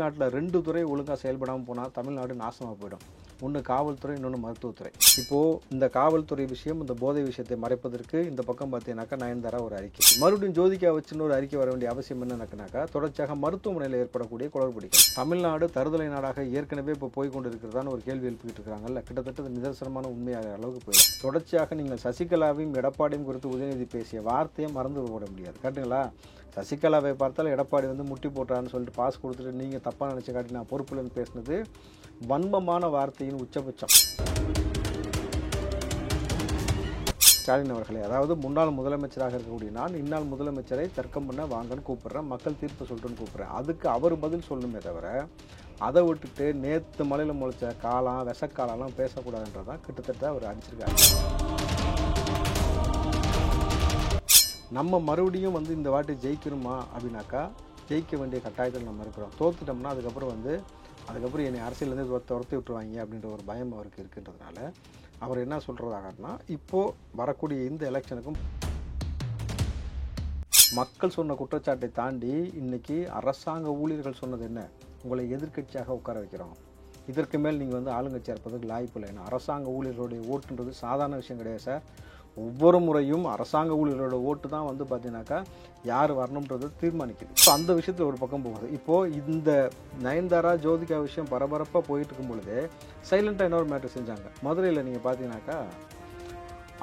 தமிழ்நாட்டில் 2 துறை ஒழுங்காக செயல்படாமல் போனால் தமிழ்நாடு நாசமாக போயிடும். ஒன்று காவல்துறை, இன்னொன்று மருத்துவத்துறை. இப்போது இந்த காவல்துறை விஷயம், இந்த போதை விஷயத்தை மறைப்பதற்கு இந்த பக்கம் பார்த்தீங்கன்னாக்கா நயன்தாரா ஒரு அறிக்கை, மறுபடியும் ஜோதிகா வச்சுன்னு ஒரு அறிக்கை வர வேண்டிய அவசியம் என்னன்னாக்கா தொடர்ச்சியாக மருத்துவமனையில் ஏற்படக்கூடிய குளறுபடிகள். தமிழ்நாடு தருதலை நாடாக ஏற்கனவே இப்போ போய் கொண்டு இருக்கிறதான்னு ஒரு கேள்வி எழுப்பிக்கிட்டு இருக்காங்கல்ல, கிட்டத்தட்ட நிதர்சனமான உண்மையாக அளவுக்கு போயிடும். தொடர்ச்சியாக நீங்கள் சசிகலாவையும் எடப்பாடியும் குறித்து உதயநிதி பேசிய வார்த்தையை மறந்து போட முடியாது. கேட்டுங்களா? சசிகலாவை பார்த்தாலும் எடப்பாடி முட்டி போட்டான்னு சொல்லிட்டு பாஸ் கொடுத்துட்டு நீங்கள் தப்பாக நினச்சி காட்டி நான் பொறுப்புலன்னு பேசினது வன்மமான வார்த்தையின் உச்சபட்சம். ஸ்டாலின் அவர்களே, அதாவது முன்னாள் முதலமைச்சராக இருக்கக்கூடிய நான் இந்நாள் முதலமைச்சரை தர்க்கம் பண்ண வாங்கன்னு கூப்பிட்றேன், மக்கள் தீர்ப்பு சொல்லிட்டுன்னு கூப்பிட்றேன். அதுக்கு அவர் பதில் சொல்லணுமே தவிர அதை விட்டுட்டு நேற்று மலையில் முளைச்ச காலம் விஷக்காலம்லாம் பேசக்கூடாதுன்றதான் கிட்டத்தட்ட அவர் அடிச்சிருக்காரு. நம்ம மறுபடியும் இந்த வாட்டி ஜெயிக்கணுமா அப்படின்னாக்கா ஜெயிக்க வேண்டிய கட்டாயத்தில் நம்ம இருக்கிறோம். தோத்துட்டோம்னா அதுக்கப்புறம் என்னை அரசியலேருந்து துரத்தி விட்டுருவாங்க அப்படின்ற ஒரு பயம் அவருக்கு இருக்குன்றதுனால அவர் என்ன சொல்கிறதாகனா, இப்போது வரக்கூடிய இந்த எலெக்ஷனுக்கும் மக்கள் சொன்ன குற்றச்சாட்டை தாண்டி இன்றைக்கி அரசாங்க ஊழியர்கள் சொன்னது என்ன, உங்களை எதிர்க்கட்சியாக உட்கார வைக்கிறோம், இதற்கு மேல் நீங்கள் ஆளுங்கட்சியாக இருப்பதுக்கு லாய்ப்பு இல்லை. ஏன்னா அரசாங்க ஊழியர்களுடைய ஓட்டுன்றது சாதாரண விஷயம் கிடையாது சார். ஒவ்வொரு முறையும் அரசாங்க ஊழியர்களோட ஓட்டு தான் பார்த்தீங்கன்னாக்கா யார் வரணுன்றது தீர்மானிக்குது. ஸோ அந்த விஷயத்தில் ஒரு பக்கம் போகுது. இப்போது இந்த நயன்தாரா ஜோதிகா விஷயம் பரபரப்பாக போயிட்டு இருக்கும் பொழுது சைலண்டாக இன்னொரு மேட்டர் செஞ்சாங்க. மதுரையில் நீங்கள் பார்த்தீங்கன்னாக்கா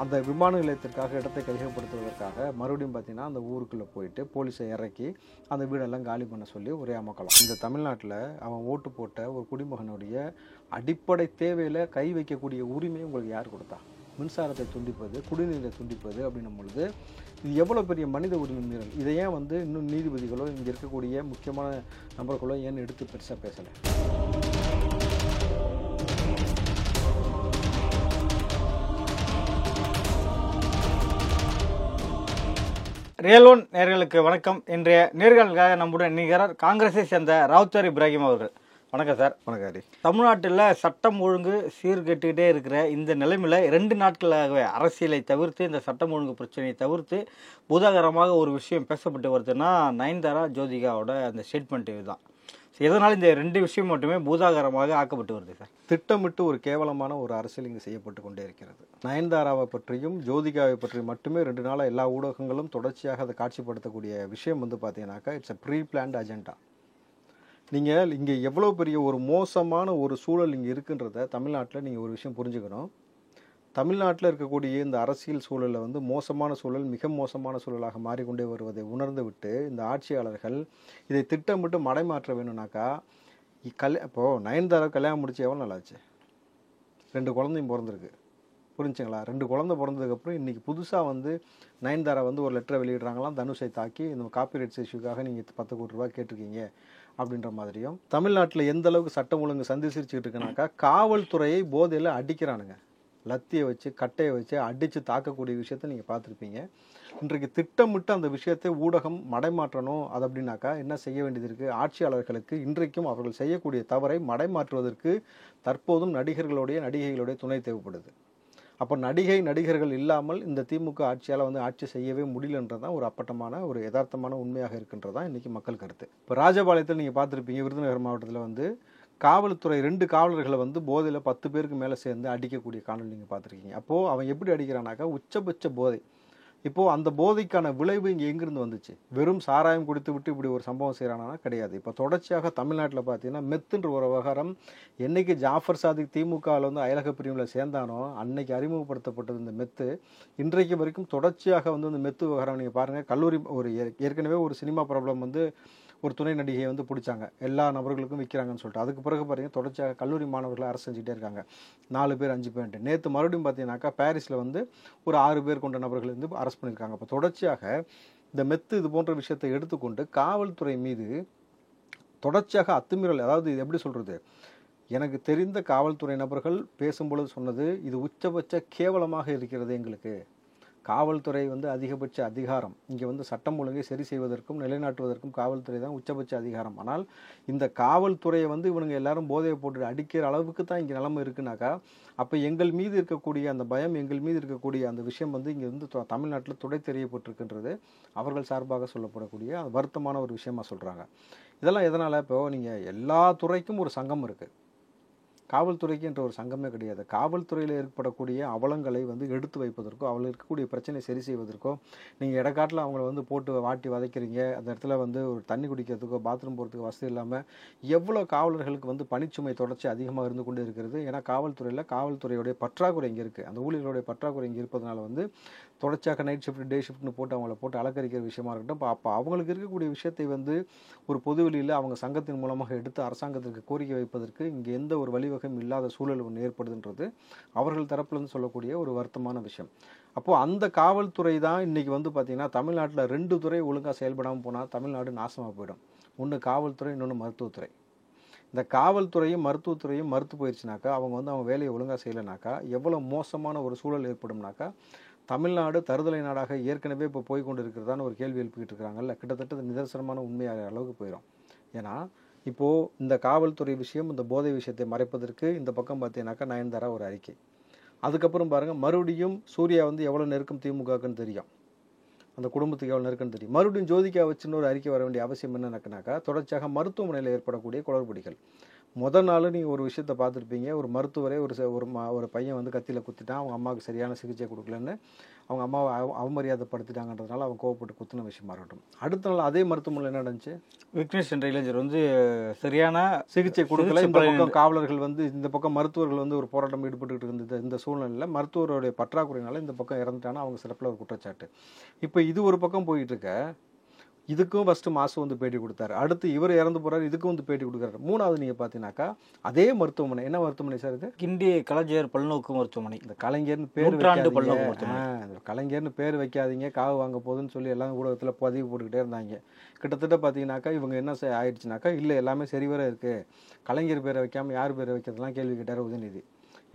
அந்த விமான நிலையத்திற்காக இடத்தை கையகப்படுத்துவதற்காக மறுபடியும் பார்த்தீங்கன்னா அந்த ஊருக்குள்ளே போயிட்டு போலீஸை இறக்கி அந்த வீடெல்லாம் காலி பண்ண சொல்லி ஒரே அமக்கலாம். இந்த தமிழ்நாட்டில் அவன் ஓட்டு போட்ட ஒரு குடிமகனுடைய அடிப்படை தேவையில் கை வைக்கக்கூடிய உரிமையை உங்களுக்கு யார் கொடுத்தா? மின்சாரத்தை துண்டிப்பது, குடிநீரை துண்டிப்பது அப்படின்னும் பொழுது இது எவ்வளோ பெரிய மனித உரிமை மீறல். இதை ஏன் இன்னும் நீதிபதிகளோ இங்கே இருக்கக்கூடிய முக்கியமான நபர்களோ ஏன்னு எடுத்து பெருசாக பேசலை? ரியல் ஒன் நேயர்களுக்கு வணக்கம். இன்றைய நேர்காணலுக்காக நம்முடைய நிகரார் காங்கிரஸை சேர்ந்த ராவுத்தர் இப்ராஹிம் அவர்கள். வணக்கம் சார். வணக்கம். தமிழ்நாட்டில் சட்டம் ஒழுங்கு சீர்கெட்டுக்கிட்டே இருக்கிற இந்த நிலைமையில் 2 நாட்களாகவே அரசியலை தவிர்த்து இந்த சட்டம் ஒழுங்கு பிரச்சனையை தவிர்த்து பூதாகரமாக ஒரு விஷயம் பேசப்பட்டு வருதுன்னா நயன்தாரா ஜோதிகாவோட அந்த ஸ்டேட்மெண்ட் இதுதான். எதனால் இந்த 2 விஷயம் மட்டுமே பூதாகரமாக ஆக்கப்பட்டு வருது சார்? திட்டமிட்டு ஒரு கேவலமான ஒரு அரசியல் இங்கே செய்யப்பட்டு கொண்டே இருக்கிறது. நயன்தாராவை பற்றியும் ஜோதிகாவை பற்றியும் மட்டுமே 2 நாளாக எல்லா ஊடகங்களும் தொடர்ச்சியாக அதை காட்சிப்படுத்தக்கூடிய விஷயம் பார்த்தீங்கன்னாக்கா it's a pre planned agenda. நீங்கள் இங்கே எவ்வளோ பெரிய ஒரு மோசமான ஒரு சூழல் இங்கே இருக்குன்றத தமிழ்நாட்டில் நீங்கள் ஒரு விஷயம் புரிஞ்சுக்கணும். தமிழ்நாட்டில் இருக்கக்கூடிய இந்த அரசியல் சூழலில் மோசமான சூழல் மிக மோசமான சூழலாக மாறிக்கொண்டே வருவதை உணர்ந்து விட்டு இந்த ஆட்சியாளர்கள் இதை திட்டமிட்டு மடைமாற்ற வேணும்னாக்கா இப்போது நயன்தாரா கல்யாணம் முடிச்சு எவ்வளோ நாளாச்சு? 2 குழந்தையும் பிறந்திருக்கு. புரிஞ்சுங்களா? 2 குழந்தை பிறந்ததுக்கப்புறம் இன்றைக்கி புதுசாக நயன்தாரா ஒரு லெட்டரை வெளியிடுறாங்களாம், தனுஷை தாக்கி இந்த காப்பிரைட்ஸ் இஷ்யூக்காக நீங்கள் 10 கோடி ரூபா கேட்டிருக்கீங்க அப்படின்ற மாதிரியும். தமிழ்நாட்டில் எந்த அளவுக்கு சட்டம் ஒழுங்கு சந்திச்சிருச்சுக்கிட்டு இருக்குனாக்கா காவல்துறையை போதையில் அடிக்கிறானுங்க. லத்தியை வச்சு கட்டையை வச்சு அடித்து தாக்கக்கூடிய விஷயத்த நீங்கள் பார்த்துருப்பீங்க. இன்றைக்கு திட்டமிட்டு அந்த விஷயத்தை ஊடகம் மடைமாற்றணும். அது அப்படின்னாக்கா என்ன செய்ய வேண்டியது இருக்குது? ஆட்சியாளர்களுக்கு இன்றைக்கும் அவர்கள் செய்யக்கூடிய தவறை மடைமாற்றுவதற்கு தற்போதும் நடிகைகளுடைய துணை தேவைப்படுது. அப்போ நடிகர்கள் இல்லாமல் இந்த திமுக ஆட்சியால் ஆட்சி செய்யவே முடியலன்றதான் ஒரு அப்பட்டமான ஒரு யதார்த்தமான உண்மையாக இருக்கின்றதான் இன்றைக்கி மக்கள் கருத்து. இப்போ ராஜபாளையத்தில் நீங்கள் பார்த்துருப்பீங்க, விருதுநகர் மாவட்டத்தில் காவல்துறை 2 காவலர்களை போதையில் 10 பேருக்கு மேலே சேர்ந்து அடிக்கக்கூடிய காணொலி நீங்கள் பார்த்துருக்கீங்க. அப்போது அவன் எப்படி அடிக்கிறானாக்கா உச்சபட்ச போதை. இப்போது அந்த போதைக்கான விளைவு இங்கே எங்கிருந்து வந்துச்சு? வெறும் சாராயம் குடித்து விட்டு இப்படி ஒரு சம்பவம் செய்கிறானா? கிடையாது. இப்போ தொடர்ச்சியாக தமிழ்நாட்டில் பார்த்தீங்கன்னா மெத்துன்ற ஒரு விவகாரம் என்னைக்கு ஜாஃபர் சாதிக் திமுகவில் அயலக பிரிவில் சேர்ந்தானோ அன்னைக்கு அறிமுகப்படுத்தப்பட்டது இந்த மெத்து. இன்றைக்கு வரைக்கும் தொடர்ச்சியாக இந்த மெத்து விவகாரம் நீங்கள் பாருங்கள். கல்லூரி ஒரு ஏற்கனவே ஒரு சினிமா பிரபலம் ஒரு துணை நடிகையை பிடிச்சாங்க, எல்லா நபர்களுக்கும் விற்கிறாங்கன்னு சொல்லிட்டு. அதுக்கு பிறகு பார்த்தீங்கன்னா தொடர்ச்சியாக கல்லூரி மாணவர்களை அரசு செஞ்சுட்டே இருக்காங்க. 4 பேர் 5 பேர்ன்ட்டு. நேற்று மறுபடியும் பார்த்தீங்கன்னாக்கா பாரிஸில் ஒரு 6 பேர் கொண்ட நபர்கள் அரெஸ்ட் பண்ணியிருக்காங்க. அப்போ தொடர்ச்சியாக இந்த மெத்து இது போன்ற விஷயத்தை எடுத்துக்கொண்டு காவல்துறை மீது தொடர்ச்சியாக அத்துமீறல், அதாவது இது எப்படி சொல்கிறது, எனக்கு தெரிந்த காவல்துறை நபர்கள் பேசும்பொழுது சொன்னது இது உச்சபட்ச கேவலமாக இருக்கிறது. எங்களுக்கு காவல்துறை வந்து அதிகபட்ச அதிகாரம். இங்கே வந்து சட்டம் ஒழுங்கை சரி செய்வதற்கும் நிலைநாட்டுவதற்கும் காவல்துறை தான் உச்சபட்ச அதிகாரம். ஆனால் இந்த காவல்துறையை வந்து இவனுங்க எல்லாரும் போதையை போட்டு அடிக்கிற அளவுக்கு தான் இங்கே நிலைமை இருக்குனாக்கா, அப்போ எங்கள் மீது இருக்கக்கூடிய அந்த பயம், எங்கள் மீது இருக்கக்கூடிய அந்த விஷயம் வந்து இங்கே வந்து தமிழ்நாட்டில் துடை தெரியப்பட்டிருக்கின்றது அவர்கள் சார்பாக சொல்லப்படக்கூடிய வருத்தமான ஒரு விஷயமா சொல்கிறாங்க. இதெல்லாம் எதனால்? இப்போ நீங்கள் எல்லா துறைக்கும் ஒரு சங்கம் இருக்குது, காவல்துறைக்கு என்ற ஒரு சங்கமே கிடையாது. காவல்துறையில் ஏற்படக்கூடிய அவலங்களை வந்து எடுத்து வைப்பதற்கோ, அவளுக்கு இருக்கக்கூடிய பிரச்சனை சரி செய்வதற்கோ, நீங்கள் இடக்காட்டில் அவங்கள வந்து போட்டு வாட்டி வதைக்கிறீங்க, அந்த இடத்துல வந்து ஒரு தண்ணி குடிக்கிறதுக்கோ பாத்ரூம் போகிறதுக்கு வசதி இல்லாமல் எவ்வளோ காவலர்களுக்கு வந்து பணிச்சுமை தொடர்ச்சி அதிகமாக இருந்து கொண்டே இருக்கிறது. ஏன்னா காவல்துறையுடைய பற்றாக்குறை இங்கே இருக்குது. அந்த ஊழியர்களுடைய பற்றாக்குறை இங்கே இருப்பதனால வந்து தொடர்ச்சியாக நைட் ஷிஃப்ட் டே ஷிஃப்ட்னு போட்டு அவங்கள போட்டு அலக்கரிக்கிற விஷயமா இருக்கட்டும். அப்போ அவங்களுக்கு இருக்கக்கூடிய விஷயத்தை வந்து ஒரு பொதுவெளியில் அவங்க சங்கத்தின் மூலமாக எடுத்து அரசாங்கத்திற்கு கோரிக்கை வைப்பதற்கு இங்கே எந்த ஒரு வழிவகையும் இல்லாத சூழல் ஒன்று ஏற்படுதுன்றது அவர்கள் தரப்புலேருந்து சொல்லக்கூடிய ஒரு வருத்தமான விஷயம். அப்போது அந்த காவல்துறை தான் இன்றைக்கி வந்து பார்த்திங்கன்னா தமிழ்நாட்டில் 2 துறை ஒழுங்காக செயல்படாமல் போனால் தமிழ்நாடு நாசமாக போயிடும். ஒன்று காவல்துறை, இன்னொன்று மருத்துவத்துறை. இந்த காவல்துறையும் மருத்துவத்துறையும் மறுத்து போயிடுச்சுனாக்கா, அவங்க வந்து அவங்க வேலையை ஒழுங்காக செய்யலைனாக்கா எவ்வளோ மோசமான ஒரு சூழல் ஏற்படும்னாக்கா, தமிழ்நாடு தருதலை நாடாக ஏற்கனவே இப்போ போய் கொண்டு இருக்கிறதான ஒரு கேள்வி எழுப்பிக்கிட்டு இருக்கிறாங்கல்ல, கிட்டத்தட்ட நிதர்சனமான உண்மையாக அளவுக்கு போயிடும். ஏன்னா இப்போது இந்த காவல்துறை விஷயம், இந்த போதை விஷயத்தை மறைப்பதற்கு இந்த பக்கம் பார்த்தீங்கன்னாக்கா நயன்தாரா ஒரு அறிக்கை. அதுக்கப்புறம் பாருங்கள், மறுபடியும் சூர்யா வந்து எவ்வளோ நெருக்கம் திமுகவுக்குன்னு தெரியும், அந்த குடும்பத்துக்கு எவ்வளோ நெருக்கம்னு தெரியும். மறுபடியும் ஜோதிகா வச்சுன்னு ஒரு அறிக்கை வர வேண்டிய அவசியம் என்னன்னாக்கா, தொடர்ச்சியாக மருத்துவமனையில் ஏற்படக்கூடிய குளறுபடிகள். முதல் நாள் நீங்கள் ஒரு விஷயத்தை பார்த்துருப்பீங்க, ஒரு மருத்துவரே ஒரு பையன் வந்து கத்தியில் குத்திட்டான், அவங்க அம்மாவுக்கு சரியான சிகிச்சை கொடுக்கலன்னு அவங்க அம்மாவை அவமரியாதைப்படுத்திட்டாங்கன்றதுனால அவங்க கோவப்பட்டு குத்தின விஷயமா இருக்கட்டும். அடுத்த நாள் அதே மருத்துவமனையில் என்ன நடந்துச்சு? விக்னேஷ் என்ற இளைஞர் வந்து சரியான சிகிச்சை கொடுக்கல. இந்த பக்கம் காவலர்கள் வந்து, இந்த பக்கம் மருத்துவர்கள் வந்து ஒரு போராட்டம் ஈடுபட்டு இருந்த இந்த சூழ்நிலையில் மருத்துவருடைய பற்றாக்குறையினால இந்த பக்கம் இறந்துட்டானா அவங்க சிறப்பில் ஒரு குற்றச்சாட்டு. இப்போ இது ஒரு பக்கம் போயிட்டு இருக்க, இதுக்கும் ஃபஸ்ட்டு மாசு வந்து பேட்டி கொடுத்தாரு, அடுத்து இவர் இறந்து போகிறார், இதுக்கும் வந்து பேட்டி கொடுக்குறாரு. மூணாவது நீங்கள் பார்த்தீங்கன்னாக்கா அதே மருத்துவமனை, என்ன மருத்துவமனை சார் இது? கிண்டி கலைஞர் பல்நோக்கு மருத்துவமனை. இந்த கலைஞர்னு பேர் கலைஞர்னு பேர் வைக்காதீங்க, காவு வாங்க போகுதுன்னு சொல்லி எல்லாம் ஊடகத்தில் பதிவு போட்டுக்கிட்டே இருந்தாங்க. கிட்டத்தட்ட பார்த்தீங்கன்னாக்கா இவங்க என்ன ஆயிடுச்சுனாக்கா, இல்லை எல்லாமே சரிவர இருக்குது, கலைஞர் பேரை வைக்காமல் யார் பேரை வைக்கிறதுலாம் கேள்வி கேட்டார் உதயநிதி.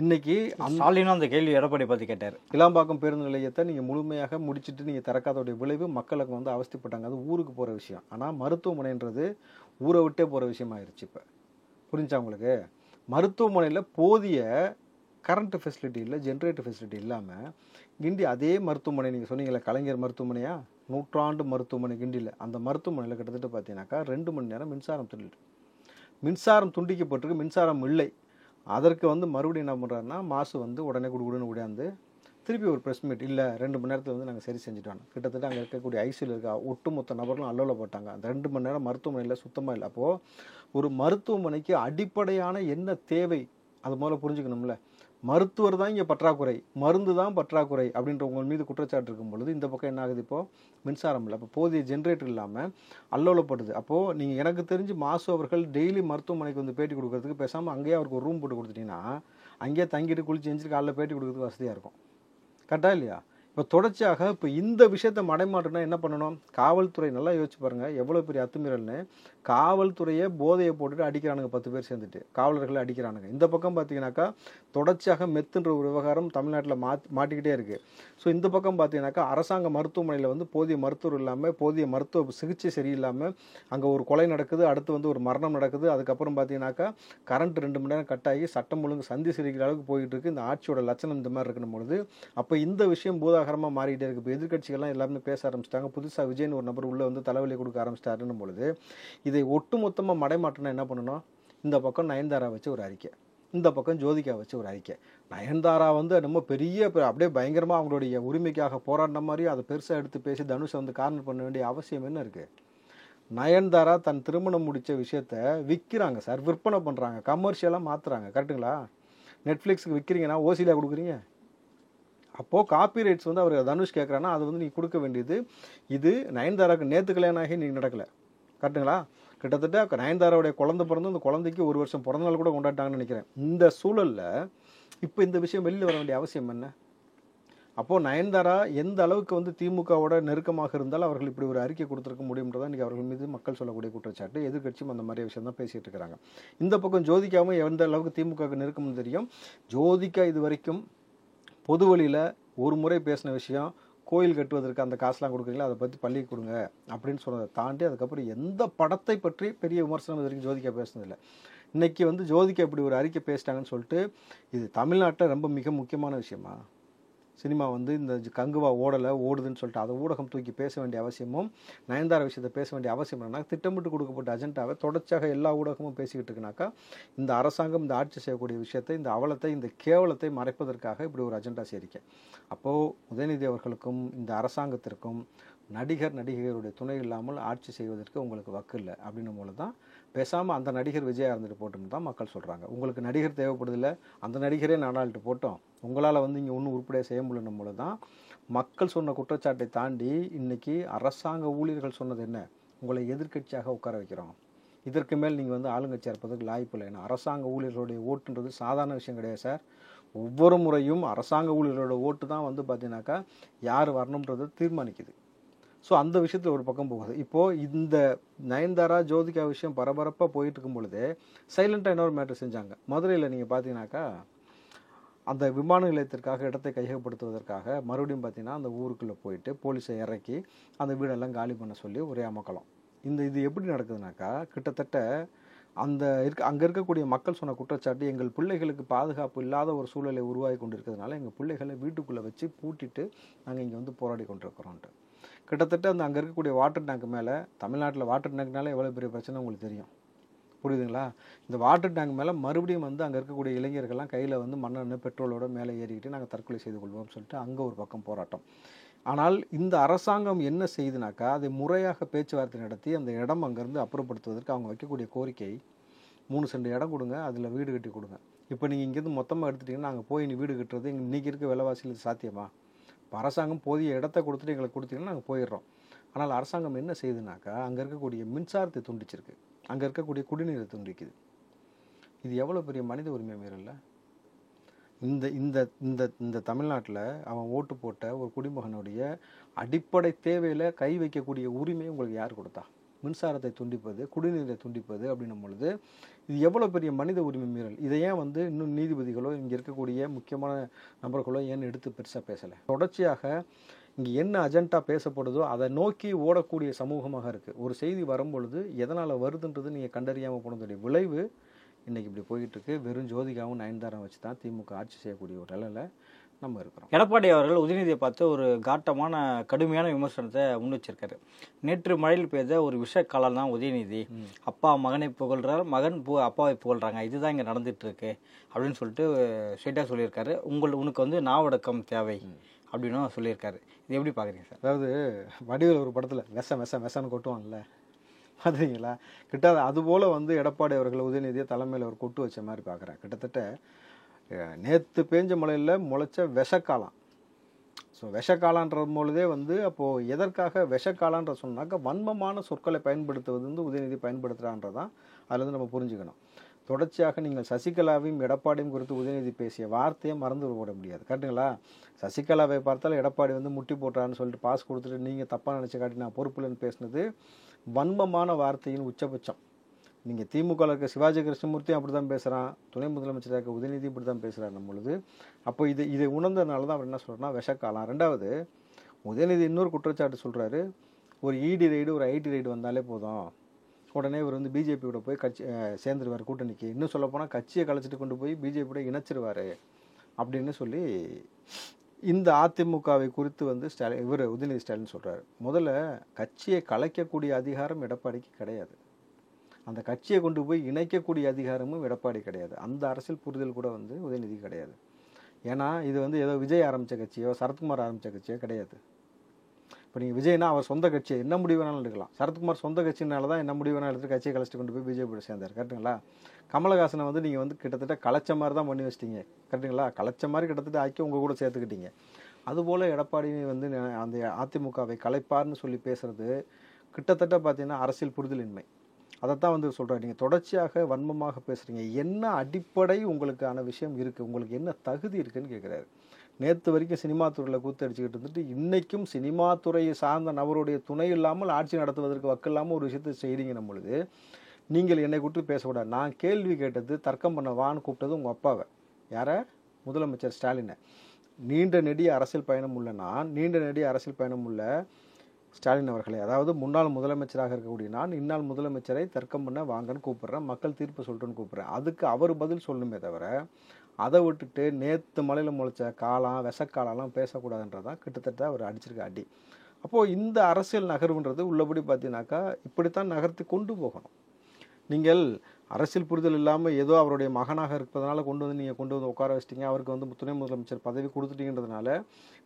இன்னைக்கு ஸ்டாலினும் அந்த கேள்வி எடப்பாடி பார்த்து கேட்டார். கிளாம்பாக்கம் பேருந்து நிலையத்தை நீங்கள் முழுமையாக முடிச்சுட்டு நீங்கள் திறக்காதோடைய விளைவு மக்களுக்கு வந்து அவஸ்தைப்பட்டாங்க. அது ஊருக்கு போகிற விஷயம். ஆனால் மருத்துவமனைன்றது ஊரை விட்டே போகிற விஷயமாயிருச்சு. இப்போ புரிஞ்சா உங்களுக்கு? மருத்துவமனையில் போதிய கரண்ட் ஃபெசிலிட்டி இல்லை, ஜென்ரேட்டர் ஃபெசிலிட்டி இல்லாமல் கிண்டி அதே மருத்துவமனை, நீங்கள் சொன்னீங்களே கலைஞர் மருத்துவமனையா, 100 மருத்துவமனை கிண்டியில், அந்த மருத்துவமனையில் கிட்டத்தட்ட பார்த்தீங்கன்னாக்கா 2 மணி நேரம் மின்சாரம் துண்டிக்கப்பட்டிருக்கு, மின்சாரம் இல்லை. அதற்கு வந்து மறுபடியும் என்ன பண்ணுறாருன்னா, மாசு வந்து உடனே குடுகுடுன்னு ஓடியாந்து திருப்பி ஒரு ப்ரெஸ் மீட், இல்லை 2 மணி நேரத்தில் வந்து நாங்கள் சரி செஞ்சுட்டோம். கிட்டத்தட்ட அங்கே இருக்கக்கூடிய ஐசியில் இருக்க ஒட்டுமொத்த நபர்களும் அல்லோல போட்டாங்க. அந்த 2 மணி நேரம் மருத்துவமனையில் சுத்தமாக இல்லை. அப்போது ஒரு மருத்துவமனைக்கு அடிப்படையான என்ன தேவை அது முதல்ல புரிஞ்சுக்கணும்ல. மருத்துவர் தான் இங்கே பற்றாக்குறை, மருந்து தான் பற்றாக்குறை அப்படின்ற உங்கள் மீது குற்றச்சாட்டு இருக்கும் பொழுது இந்த பக்கம் என்ன ஆகுது? இப்போது மின்சாரம் இல்லை, அப்போ போதிய ஜென்ரேட்டர் இல்லாமல் அல்லோலப்படுது. அப்போது நீங்கள் எனக்கு தெரிஞ்சு மாசு அவர்கள் டெய்லி மருத்துவமனைக்கு வந்து பேட்டி கொடுக்கறதுக்கு பேசாமல் அங்கேயே அவருக்கு ஒரு ரூம் போட்டு கொடுத்துட்டீங்கன்னா அங்கேயே தங்கிட்டு குளிச்சு எஞ்சிட்டு காலைல பேட்டி கொடுக்கறதுக்கு வசதியாக இருக்கும். கரெக்டாக இல்லையா? இப்போ தொடர்ச்சியாக இப்போ இந்த விஷயத்தை மடைமாட்டுனா என்ன பண்ணணும்? காவல்துறை நல்லா யோசிச்சு பாருங்கள், எவ்வளோ பெரிய அத்துமீறல்னு. காவல்துறையை போதையை போட்டுட்டு அடிக்கிறானுங்க, 10 பேர் சேர்ந்துட்டு காவலர்களை அடிக்கிறானுங்க. இந்த பக்கம் பார்த்தீங்கன்னாக்கா தொடர்ச்சியாக மெத்துன்ற ஒரு விவகாரம் தமிழ்நாட்டில் மாட்டிக்கிட்டே இருக்குது. ஸோ இந்த பக்கம் பார்த்தீங்கன்னாக்கா அரசாங்க மருத்துவமனையில் வந்து போதிய மருத்துவர் இல்லாமல், போதிய மருத்துவ சிகிச்சை சரியில்லாமல் அங்கே ஒரு கொலை நடக்குது, அடுத்து வந்து ஒரு மரணம் நடக்குது. அதுக்கப்புறம் பார்த்தீங்கன்னாக்கா கரண்ட் 2 மணி நேரம் கட் ஆகி சட்டம் ஒழுங்கு சந்தி சிரிக்கிற அளவுக்கு போயிட்டு இருக்குது. இந்த ஆட்சியோட லட்சணம் இந்த மாதிரி இருக்கணும் பொழுது அப்போ இந்த விஷயம் பூதாகரமாக மாறிக்கிட்டே இருக்குது. இப்போ எதிர்கட்சிகள்லாம் எல்லாருமே பேச ஆரம்பிச்சிட்டாங்க. புதுசாக விஜய்னு ஒரு நபர் உள்ளே வந்து தலைவலி கொடுக்க ஆரம்பிச்சிட்டாருன்னும் பொழுது இதை ஒட்டுமொத்தமாக மடைமாற்றினா என்ன பண்ணணும்? இந்த பக்கம் நயன்தாரா வச்சு ஒரு அறிக்கை, இந்த பக்கம் ஜோதிகா வச்சு ஒரு அறிக்கை. நயன்தாரா வந்து நம்ம பெரிய அப்படியே பயங்கரமாக அவங்களுடைய உரிமைக்காக போராடின மாதிரி அதை பெருசாக எடுத்து பேசி தனுஷை வந்து கார்னர் பண்ண வேண்டிய அவசியம் என்ன இருக்குது? நயன்தாரா தன் திருமணம் முடித்த விஷயத்த விற்கிறாங்க சார், விற்பனை பண்ணுறாங்க, கமர்ஷியலாக மாற்றுறாங்க. கரெக்டுங்களா? நெட்ஃப்ளிக்ஸுக்கு விற்கிறீங்கன்னா ஓசியில் கொடுக்குறீங்க. அப்போது காப்பி ரைட்ஸ் வந்து அவர் தனுஷ் கேட்குறான்னா அது வந்து நீங்கள் கொடுக்க வேண்டியது. இது நயன்தாராவுக்கு நேற்று கல்யாணம் ஆகி நீங்கள் நடக்கலை. கரெக்டுங்களா? கிட்டத்தட்ட நயன்தாராவுடைய குழந்தை பிறந்து அந்த குழந்தைக்கு 1 வருஷம் பிறந்தநாள் கூட கொண்டாட்டாங்கன்னு நினைக்கிறேன். இந்த சூழலில் இப்போ இந்த விஷயம் வெளியில் வர வேண்டிய அவசியம் என்ன? அப்போது நயன்தாரா எந்த அளவுக்கு வந்து திமுகவோட நெருக்கமாக இருந்தாலும் அவர்கள் இப்படி ஒரு அறிக்கை கொடுத்துருக்க முடியும்ன்றதான் இன்றைக்கி அவர்கள் மீது மக்கள் சொல்லக்கூடிய குற்றச்சாட்டு. எதிர்கட்சியும் அந்த மாதிரி விஷயம் தான் பேசிகிட்டு இருக்கிறாங்க. இந்த பக்கம் ஜோதிகாவும் எந்த அளவுக்கு திமுகவுக்கு நெருக்கம்னு தெரியும். ஜோதிகா இது வரைக்கும் பொது வழியில் ஒரு முறை பேசின விஷயம், கோயில் கட்டுவதற்கு அந்த காசுலாம் கொடுக்குறீங்களா, அதை பற்றி பள்ளி கொடுங்க அப்படின்னு சொன்னதை தாண்டி அதுக்கப்புறம் எந்த படத்தை பற்றி பெரிய விமர்சனம் இது வரைக்கும் ஜோதிகா பேசுனதில்லை. இன்றைக்கி வந்து ஜோதிகா இப்படி ஒரு அறிக்கை பேசிட்டாங்கன்னு சொல்லிட்டு இது தமிழ்நாட்டில் ரொம்ப மிக முக்கியமான விஷயமா? சினிமா வந்து இந்த கங்குவா ஓடுதுன்னு சொல்லிட்டு அதை ஊடகம் தூக்கி பேச வேண்டிய அவசியமும், நயன்தாரா விஷயத்தை பேச வேண்டிய அவசியம் என்னன்னா, திட்டமிட்டு கொடுக்கப்பட்ட அஜெண்டாவை தொடர்ச்சியாக எல்லா ஊடகமும் பேசிக்கிட்டு இருக்குனாக்கா, இந்த அரசாங்கம் இந்த ஆட்சி செய்யக்கூடிய விஷயத்தை, இந்த அவலத்தை, இந்த கேவலத்தை மறைப்பதற்காக இப்படி ஒரு அஜெண்டா சேரிக்க. அப்போது உதயநிதி அவர்களுக்கும் இந்த அரசாங்கத்திற்கும் நடிகர் நடிகைகளுடைய துணை இல்லாமல் ஆட்சி செய்வதற்கு உங்களுக்கு வக்கு இல்லை அப்படின்னும் போது தான் பேசாமல் அந்த நடிகர் விஜயா இருந்துட்டு போட்டோம்னு தான் மக்கள் சொல்கிறாங்க. உங்களுக்கு நடிகர் தேவைப்படுதில்லை, அந்த நடிகரே நாடாளிட்டு போட்டோம், உங்களால் வந்து இங்கே ஒன்றும் உருப்படியாக செய்ய முடியணும் போது தான் மக்கள் சொன்ன குற்றச்சாட்டை தாண்டி இன்றைக்கி அரசாங்க ஊழியர்கள் சொன்னது என்ன, உங்களை எதிர்க்கட்சியாக உட்கார வைக்கிறோம், இதற்கு மேல் நீங்கள் வந்து ஆளுங்கட்சியாக இருப்பதற்கு லாய்ப்பு இல்லை. ஏன்னா அரசாங்க ஊழியர்களுடைய ஓட்டுன்றது சாதாரண விஷயம் கிடையாது சார். ஒவ்வொரு முறையும் அரசாங்க ஊழியர்களோட ஓட்டு தான் வந்து பார்த்தீங்கன்னாக்கா யார் வரணுன்றது தீர்மானிக்குது. ஸோ அந்த விஷயத்தில் ஒரு பக்கம் போகுது. இப்போது இந்த நயன்தாரா ஜோதிகா விஷயம் பரபரப்பாக போயிட்டு இருக்கும் பொழுதே சைலண்ட்டாக இன்னொரு மேட்டர் செஞ்சாங்க. மதுரையில் நீங்கள் பார்த்தீங்கன்னாக்கா அந்த விமான நிலையத்திற்காக இடத்தை கையகப்படுத்துவதற்காக மறுபடியும் பார்த்தீங்கன்னா அந்த ஊருக்குள்ளே போயிட்டு போலீஸை இறக்கி அந்த வீடெல்லாம் காலி பண்ண சொல்லி ஒரே அமக்கலாம். இது எப்படி நடக்குதுனாக்கா, கிட்டத்தட்ட அங்கே இருக்கக்கூடிய மக்கள் சொன்ன குற்றச்சாட்டு, எங்கள் பிள்ளைகளுக்கு பாதுகாப்பு இல்லாத ஒரு சூழலை உருவாகி கொண்டு இருக்கிறதுனால எங்கள் பிள்ளைகளை வீட்டுக்குள்ளே வச்சு பூட்டிட்டு நாங்கள் இங்கே வந்து போராடி கொண்டிருக்கிறோன்ட்டு. கிட்டத்தட்ட அந்த அங்கே இருக்கக்கூடிய வாட்டர் டேங்க் மேலே, தமிழ்நாட்டில் வாட்டர் டேங்க்னாலே எவ்வளோ பெரிய பிரச்சனை உங்களுக்கு தெரியும், புரியுதுங்களா? இந்த வாட்டர் டேங்க் மேலே மறுபடியும் வந்து அங்கே இருக்கக்கூடிய இளைஞர்கள்லாம் கையில் வந்து மண்ணெண்ணெய் பெட்ரோலோட மேலே ஏறிக்கிட்டு நாங்கள் தற்கொலை செய்து கொள்வோம்னு சொல்லிட்டு அங்கே ஒரு பக்கம் போராட்டம். ஆனால் இந்த அரசாங்கம் என்ன செய்யுதுனாக்கா, அதை முறையாக பேச்சுவார்த்தை நடத்தி அந்த இடம் அங்கேருந்து அப்புறப்படுத்துவதற்கு அவங்க வைக்கக்கூடிய கோரிக்கை 3 சென்ட் இடம் கொடுங்க, அதில் வீடு கட்டி கொடுங்க. இப்போ நீங்கள் இங்கேருந்து மொத்தமாக எடுத்துட்டிங்கன்னா அங்கே போய் நீ வீடு கட்டுறது இன்றைக்கி இருக்க விலைவாசியில் சாத்தியமா? இப்போ அரசாங்கம் போதிய இடத்த கொடுத்துட்டு எங்களுக்கு கொடுத்தீங்கன்னா நாங்கள் போயிடுறோம். ஆனால் அரசாங்கம் என்ன செய்யுதுனாக்கா, அங்கே இருக்கக்கூடிய மின்சாரத்தை துண்டிச்சிருக்கு, அங்கே இருக்கக்கூடிய குடிநீரை துண்டிக்குது. இது எவ்வளோ பெரிய மனித உரிமை மீறல்ல? இந்த இந்த இந்த இந்த தமிழ்நாட்டில் அவன் ஓட்டு போட்ட ஒரு குடிமகனுடைய அடிப்படை தேவையில் கை வைக்கக்கூடிய உரிமையை உங்களுக்கு யார் கொடுத்தா? மின்சாரத்தை துண்டிப்பது, குடிநீரை துண்டிப்பது அப்படின்னும் பொழுது இது எவ்வளோ பெரிய மனித உரிமை மீறல். இதை ஏன் வந்து இன்னும் நீதிபதிகளோ இங்கே இருக்கக்கூடிய முக்கியமான நபர்களோ ஏன் எடுத்து பெருசாக பேசலை? தொடர்ச்சியாக இங்கே என்ன அஜெண்டா பேசப்படுதோ அதை நோக்கி ஓடக்கூடிய சமூகமாக இருக்குது. ஒரு செய்தி வரும்பொழுது எதனால் வருதுன்றது நீங்கள் கண்டறியாமல் போனதுடைய விளைவு இன்றைக்கி இப்படி போயிட்டுருக்கு. வெறும் ஜோதிகாவும் நயன்தாராவும் வச்சு தான் திமுக ஆட்சி செய்யக்கூடிய ஒரு நிலையில் நம்ம இருக்கிறோம். எடப்பாடி அவர்கள் உதயநிதியை பார்த்து ஒரு காட்டமான கடுமையான விமர்சனத்தை முன் வச்சிருக்காரு. நேற்று மழையில் பெய்த ஒரு விஷக்காலம் தான் உதயநிதி, அப்பா மகனை புகழ்றார், மகன் அப்பாவை புகழ்றாங்க, இதுதான் இங்கே நடந்துட்டு இருக்கு அப்படின்னு சொல்லிட்டு ஸ்ட்ரெயிட்டாக சொல்லியிருக்காரு. உனக்கு வந்து நாவடக்கம் தேவை அப்படின்னு சொல்லியிருக்காரு. இது எப்படி பார்க்குறீங்க சார்? அதாவது வடிவேல் ஒரு படத்தில் விஷன்னு கொட்டுவாங்கல்ல, பார்த்துறீங்களா? கிட்ட அதுபோல் வந்து எடப்பாடி அவர்கள் உதயநிதியை தலைமையில் ஒரு கொட்டு வச்ச மாதிரி பார்க்குறேன். கிட்டத்தட்ட நேற்று பேஞ்ச மழையில் முளைச்ச விஷக்காலம். ஸோ விஷக்காலான்ற பொழுதே வந்து அப்போது எதற்காக விஷக்காலான்ற சொன்னாக்க வன்மமான சொற்களை பயன்படுத்துவது வந்து உதயநிதி பயன்படுத்துகிறான்றதான் அதில் வந்து நம்ம புரிஞ்சுக்கணும். தொடர்ச்சியாக நீங்கள் சசிகலாவையும் எடப்பாடியும் குறித்து உதயநிதி பேசிய வார்த்தையை மறந்து போட முடியாது. கரெக்டுங்களா? சசிகலாவை பார்த்தாலும் எடப்பாடி வந்து முட்டி போட்டான்னு சொல்லிட்டு பாஸ் கொடுத்துட்டு நீங்கள் தப்பாக நினச்சி காட்டி நான் பொறுப்புலன்னு பேசினது வன்மமான வார்த்தையின் உச்சபட்சம். நீங்கள் திமுக இருக்க சிவாஜி கிருஷ்ணமூர்த்தியும் அப்படி தான் பேசுகிறான், துணை முதலமைச்சராக இருக்க உதயநிதி இப்படி தான் பேசுகிறார் பொழுது அப்போ இதை உணர்ந்ததுனால தான் அவர் என்ன சொல்கிறேன்னா விஷக்காலம். ரெண்டாவது, உதயநிதி இன்னொரு குற்றச்சாட்டு சொல்கிறாரு, ஒரு இடி ரைடு ஒரு ஐடி ரைடு வந்தாலே போதும், உடனே இவர் வந்து பிஜேபியோட போய் சேர்ந்துருவார் கூட்டணிக்கு, இன்னும் சொல்லப்போனால் கட்சியை கலைச்சிட்டு கொண்டு போய் பிஜேபியோட இணைச்சிருவார் அப்படின்னு சொல்லி இந்த அதிமுகவை குறித்து வந்து உதயநிதி ஸ்டாலின் சொல்கிறார். முதல்ல கட்சியை கலைக்கக்கூடிய அதிகாரம் எடப்பாடிக்கு கிடையாது, அந்த கட்சியை கொண்டு போய் இணைக்கக்கூடிய அதிகாரமும் எடப்பாடி கிடையாது. அந்த அரசியல் புரிதல் கூட வந்து உதயநிதி கிடையாது. ஏன்னா இது வந்து ஏதோ விஜய் ஆரம்பித்த கட்சியோ சரத்குமார் ஆரம்பித்த கட்சியோ கிடையாது. இப்போ நீங்கள் விஜய்னா அவர் சொந்த கட்சியை என்ன முடிவு வேணாலும் எடுக்கலாம். சரத்குமார் சொந்த கட்சினால தான் என்ன முடிவு வேணாலும் எடுத்துட்டு கட்சியை கழிச்சிட்டு கொண்டு போய் பிஜேபியோட சேர்ந்தார். கரெக்டுங்களா? கமலஹாசனை வந்து நீங்கள் வந்து கிட்டத்தட்ட கலைச்ச மாதிரி தான் பண்ணி வச்சிட்டீங்க. கரெக்டுங்களா? கலைச்ச மாதிரி கிட்டத்தட்ட ஆக்கி உங்கள் கூட சேர்த்துக்கிட்டீங்க. அதுபோல் எடப்பாடி வந்து அந்த அதிமுகவை கலைப்பார்னு சொல்லி பேசுகிறது கிட்டத்தட்ட பார்த்தீங்கன்னா அரசியல் புரிதலின்மை. அதைத்தான் வந்து சொல்கிறார். நீங்கள் தொடர்ச்சியாக வன்மமாக பேசுகிறீங்க, என்ன அடிப்படை உங்களுக்கான விஷயம் இருக்குது, உங்களுக்கு என்ன தகுதி இருக்குதுன்னு கேட்குறாரு. நேற்று வரைக்கும் சினிமா துறையில் கூத்தடிச்சுக்கிட்டு இருந்துட்டு இன்றைக்கும் சினிமா துறையை சார்ந்த நபருடைய துணை இல்லாமல் ஆட்சி நடத்துவதற்கு வக்கு இல்லாமல் ஒரு விஷயத்தை செய்கிறீங்கன்னும் பொழுது நீங்கள் என்னை கூப்பிட்டு பேசக்கூடாது. நான் கேள்வி கேட்டது, தர்க்கம் பண்ண வான்னு கூப்பிட்டது உங்கள் அப்பாவை, யாரை? முதலமைச்சர் ஸ்டாலினை. நீண்ட நெடிய அரசியல் பயணம் உள்ள நான், நீண்ட நெடிய அரசியல் பயணம் உள்ள ஸ்டாலின் அவர்களை, அதாவது முன்னாள் முதலமைச்சராக இருக்கக்கூடிய நான் இந்நாள் முதலமைச்சரை தர்க்கம் பண்ண வாங்கன்னு கூப்பிட்றேன், மக்கள் தீர்ப்பு சொல்லிட்டுன்னு கூப்பிட்றேன். அதுக்கு அவர் பதில் சொல்லணுமே தவிர அதை விட்டுட்டு நேற்று மலையில் முளைச்ச காலம் விசக்காலம்லாம் பேசக்கூடாதுன்றதான் கிட்டத்தட்ட அவர் அடிச்சிருக்க அடி. அப்போது இந்த அரசியல் நகர்வுன்றது உள்ளபடி பார்த்தீங்கன்னாக்கா இப்படித்தான் நகர்த்தி கொண்டு போகணும். நீங்கள் அரசியல் புரிதல் இல்லாமல் ஏதோ அவருடைய மகனாக இருப்பதனால கொண்டு வந்து உட்கார வச்சிட்டீங்க, அவருக்கு வந்து துணை முதலமைச்சர் பதவி கொடுத்துட்டீங்கன்றதுனால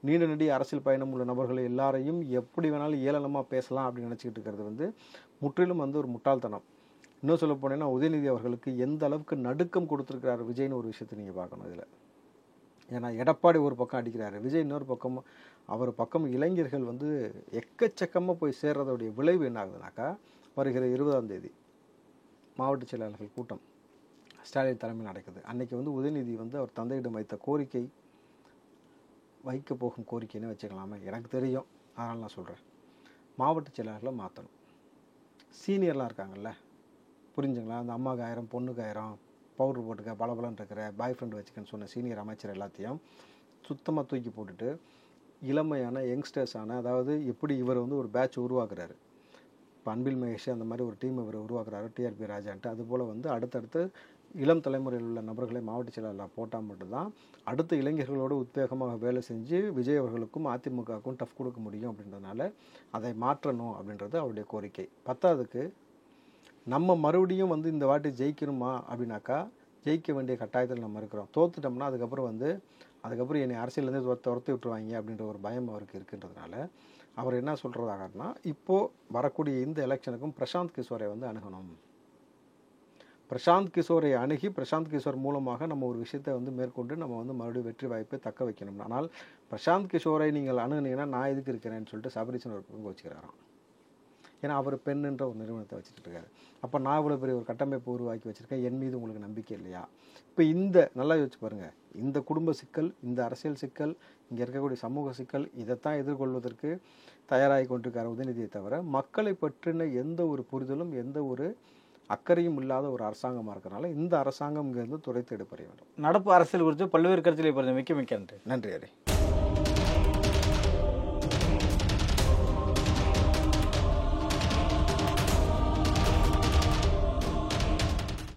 நீண்ட நெடிய அரசியல் பயணம் உள்ள நபர்களை எல்லாரையும் எப்படி வேணாலும் ஏளனமாக பேசலாம் அப்படின்னு நினச்சிக்கிட்டு இருக்கிறது வந்து முற்றிலும் வந்து ஒரு முட்டாள்தனம். இன்னும் சொல்ல போனீங்கன்னா உதயநிதி அவர்களுக்கு எந்த அளவுக்கு நடுக்கம் கொடுத்துருக்கிறார் விஜய்னு ஒரு விஷயத்தை நீங்கள் பார்க்கணும் இதில். ஏன்னா எடப்பாடி ஒரு பக்கம் அடிக்கிறாரு, விஜய் இன்னொரு பக்கம், அவர் பக்கம் இளைஞர்கள் வந்து எக்கச்சக்கமாக போய் சேர்றதோடைய விளைவு என்ன ஆகுதுனாக்கா, வருகிற 20ஆம் தேதி மாவட்ட செயலாளர்கள் கூட்டம் ஸ்டாலின் தலைமையில் நடக்குது. அன்னைக்கு வந்து உதயநிதி வந்து அவர் தந்தையிடம் வைத்த கோரிக்கை, வைக்க போகும் கோரிக்கைன்னு வச்சுக்கலாமே, எனக்கு தெரியும், அதனால் நான் சொல்கிறேன், மாவட்ட செயலாளர்களை மாற்றணும். சீனியர்லாம் இருக்காங்கல்ல, புரிஞ்சுங்களா, அந்த அம்மாவுக்கு 1000 பொண்ணுக்கு 1000 பவுடர் போட்டுக்க பலபலன்னு இருக்கிற பாய் ஃப்ரெண்டு வச்சுக்கன்னு சொன்ன சீனியர் அமைச்சர் எல்லாத்தையும் சுத்தமாக தூக்கி போட்டுட்டு இளமையான யங்ஸ்டர்ஸான, அதாவது எப்படி இவர் வந்து ஒரு பேட்ச் உருவாக்குறாரு, இப்போ அன்பில் மகேஷ் அந்த மாதிரி ஒரு டீம் இவர் உருவாக்குறாரு, டிஆர்பி ராஜான்ட்டு, அதுபோல் வந்து அடுத்தடுத்து இளம் தலைமுறையில் உள்ள நபர்களை மாவட்ட செயலாளர் போட்டால் மட்டும்தான் அடுத்த இளைஞர்களோடு உத்வேகமாக வேலை செஞ்சு விஜய் அவர்களுக்கும் அதிமுகவுக்கும் டஃப் கொடுக்க முடியும். அப்படின்றதுனால அதை மாற்றணும் அப்படின்றது அவருடைய கோரிக்கை. 10ஆவதுக்கு நம்ம மறுபடியும் வந்து இந்த வாட்டி ஜெயிக்கணுமா அப்படின்னாக்கா ஜெயிக்க வேண்டிய கட்டாயத்தில் நம்ம இருக்கிறோம். தோத்துட்டோம்னா அதுக்கப்புறம் என்னை அரசியலேருந்து துரத்தி விட்டுருவாங்க அப்படின்ற ஒரு பயம் அவருக்கு இருக்குன்றதுனால அவர் என்ன சொல்கிறதாகனா, இப்போது வரக்கூடிய இந்த எலெக்ஷனுக்கும் பிரசாந்த் கிஷோரை வந்து அணுகணும். பிரசாந்த் கிஷோரை அணுகி பிரசாந்த் கிஷோர் மூலமாக நம்ம ஒரு விஷயத்தை வந்து மேற்கொண்டு நம்ம வந்து மறுபடியும் வெற்றி வாய்ப்பை தக்க வைக்கணும். ஆனால் பிரசாந்த் கிஷோரை நீங்கள் அணுகுனீங்கன்னா நான் எதுக்கு இருக்கிறேன்னு சொல்லிட்டு சபரீசன் ஒரு பக்கம் வச்சுக்கிறாராம். ஏன்னா அவர் பெண்ணுன்ற ஒரு நிறுவனத்தை வச்சுட்டு இருக்காரு. அப்போ நான் இவ்வளோ பெரிய ஒரு கட்டமைப்பு உருவாக்கி வச்சுருக்கேன், என் மீது உங்களுக்கு நம்பிக்கை இல்லையா? இப்போ இந்த நல்லா யோசிச்சு பாருங்கள், இந்த குடும்ப சிக்கல், இந்த அரசியல் சிக்கல், இங்கே இருக்கக்கூடிய சமூக சிக்கல், இதைத்தான் எதிர்கொள்வதற்கு தயாராகி கொண்டிருக்கார் உதயநிதியை தவிர மக்களை பற்றின எந்த ஒரு புரிதலும் எந்த ஒரு அக்கறையும் இல்லாத ஒரு அரசாங்கமாக இருக்கிறனால இந்த அரசாங்கம் இங்கேருந்து துடைத்து எடுப்பறிய வேண்டும். நடப்பு அரசியல் குறித்து பல்வேறு கருத்துக்களை மிக்க நன்றி. நன்றி.